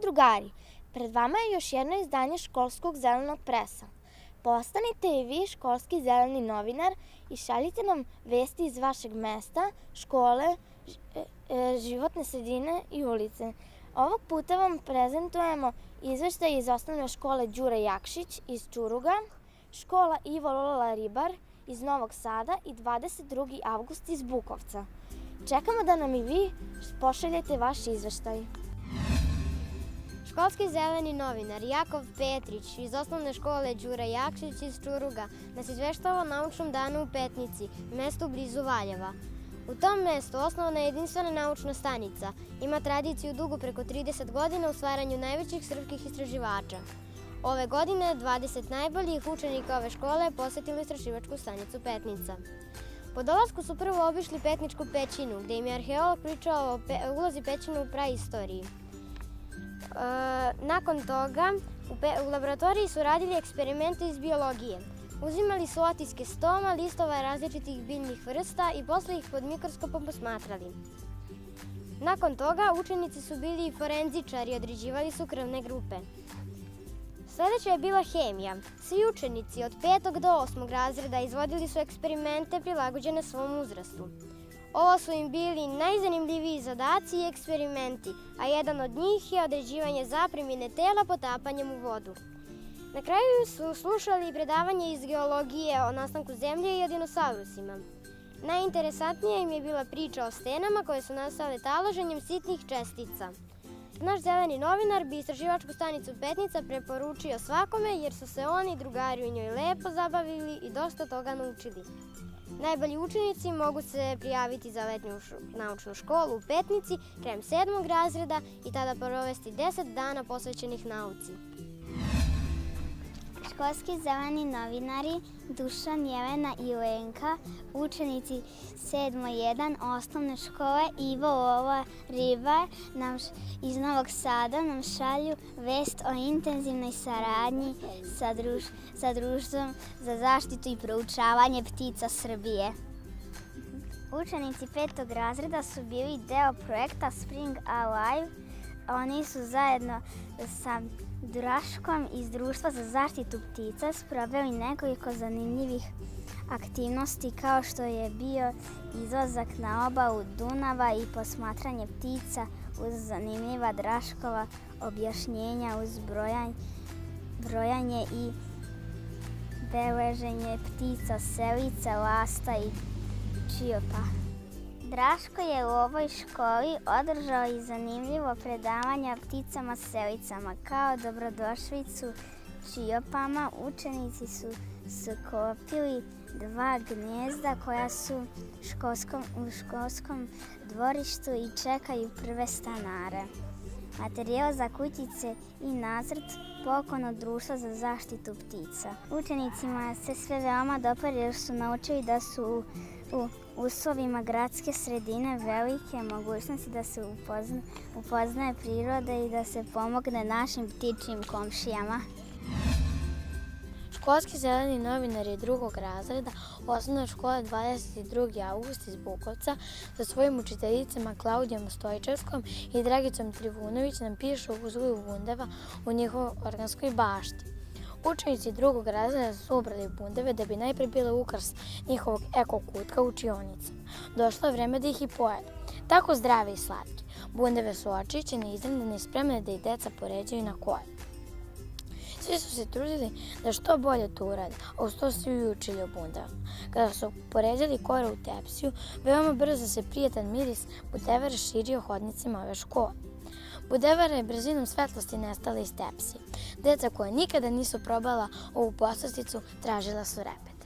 drugari, pred vama je još jedno izdanje Školskog zelenog presa. Postanite i vi školski zeleni novinar i šaljite nam vesti iz vašeg mesta, škole, životne sredine i ulice. Ovog puta vam prezentujemo izveštaj iz osnovne škole Đure Jakšić iz Čuruga, škola Ivo Lola Ribar iz Novog Sada i 22. avgust iz Bukovca. Čekamo da nam i vi pošaljete vaš izveštaj. Školski zeleni novinar Jakov Petrić iz osnovne škole Đura Jakšić iz Čuruga nas izveštava o naučnom danu u Petnici, mestu blizu Valjeva. U tom mestu osnovana je jedinstvena naučna stanica. Ima tradiciju dugu preko 30 godina u stvaranju najvećih srpskih istraživača. Ove godine 20 najboljih učenika ove škole posetilo istraživačku stanicu Petnica. Po dolasku su prvo obišli Petničku pećinu, gde im je arheolog pričao o ulozi pećine u praistoriji. Nakon toga u laboratoriji su radili eksperimente iz biologije. Uzimali su otiske stoma, listova različitih biljnih vrsta i posle ih pod mikroskopom posmatrali. Nakon toga učenici su bili i forenzičari i određivali su krvne grupe. Sledeća je bila hemija. Svi učenici od 5. do 8. razreda izvodili su eksperimente prilagođene svom uzrastu. Ovo su im bili najzanimljiviji zadaci i eksperimenti, a jedan od njih je određivanje zapremine tela potapanjem u vodu. Na kraju su slušali predavanje iz geologije o nastanku zemlje i o dinosaurusima. Najinteresantnija im je bila priča o stenama koje su nastale taloženjem sitnih čestica. Naš zeleni novinar bi istraživačku stanicu Petnica preporučio svakome jer su se oni i drugari u njoj lepo zabavili i dosta toga naučili. Najbolji učenici mogu se prijaviti za letnju naučnu školu u Petnici krajem 7. razreda i tada provesti 10 dana posvećenih nauci. Školski zeleni novinari Dušan, Jelena i Lenka, učenici 7.1 osnovne škole Ivo Lola Ribar iz Novog Sada nam šalju vest o intenzivnoj saradnji sa Društvom za zaštitu i proučavanje ptica Srbije. Učenici 5. razreda su bili deo projekta Spring Alive. Oni su zajedno sa Draškom iz Društva za zaštitu ptica sproveli nekoliko zanimljivih aktivnosti kao što je bio izlazak na obalu Dunava i posmatranje ptica uz zanimljiva Draškova objašnjenja uz brojanje i beleženje ptica selica, lasta i čiopa. Draško je u ovoj školi održao i zanimljivo predavanje o pticama selicama. Kao dobrodošlicu čiopama učenici su sklopili 2 gnjezda koja su u školskom dvorištu i čekaju prve stanare. Materijal za kućice i nacrt poklon od Društva za zaštitu ptica. Učenicima se sve veoma dopada jer su naučili da su u uslovima gradske sredine velike mogućnosti da se upoznaje priroda i da se pomogne našim ptičjim komšijama. Školski zeleni novinar je 2. razreda osnovne škole 22. avgust iz Bukovca sa svojim učiteljicama Klaudijom Stojčevskom i Dragicom Trivunović nam pišu o uzgoju bundeva u njihovoj organskoj bašti. Učenici 2. razreda su ubrali bundeve da bi najpre bile ukras njihovog eko-kutka u učionicama. Došlo je vreme da ih i pojedu. Tako zdrave i slatke. Bundeve su očišćene, izrendane i spremne da ih deca poređaju na kolje. Svi su se trudili da što bolje to urade, a uz to svi i učili o bundevama. Kada su poređali kore u tepsiju, veoma brzo se prijetan miris budevara širio hodnicima ove škole. Budevara je brzinom svetlosti nestala iz tepsije. Deca koja nikada nisu probala ovu poslasticu tražila su repet.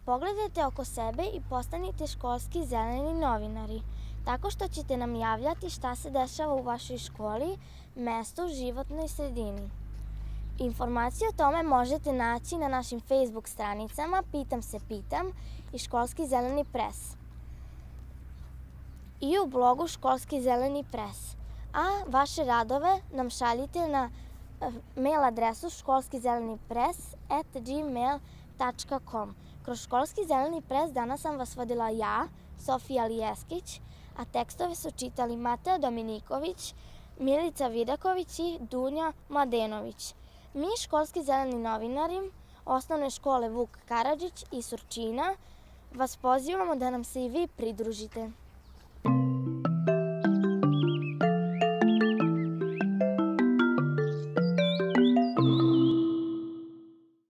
Pogledajte oko sebe i postanite školski zeleni novinari, tako što ćete nam javljati šta se dešava u vašoj školi, mestu, životnoj sredini. Informacije o tome možete naći na našim Facebook stranicama Pitam se pitam i Školski zeleni pres i u blogu Školski zeleni pres. A vaše radove nam šaljite na mail adresu školskizelenipres@gmail.com. Kroz školski zeleni pres danas sam vas vodila ja, Sofija Lijeskić, a tekstove su čitali Mateo Dominiković, Milica Vidaković i Dunja Mladenović. Mi, školski zeleni novinari Osnovne škole Vuk Karadžić iz Surčina, vas pozivamo da nam se i vi pridružite.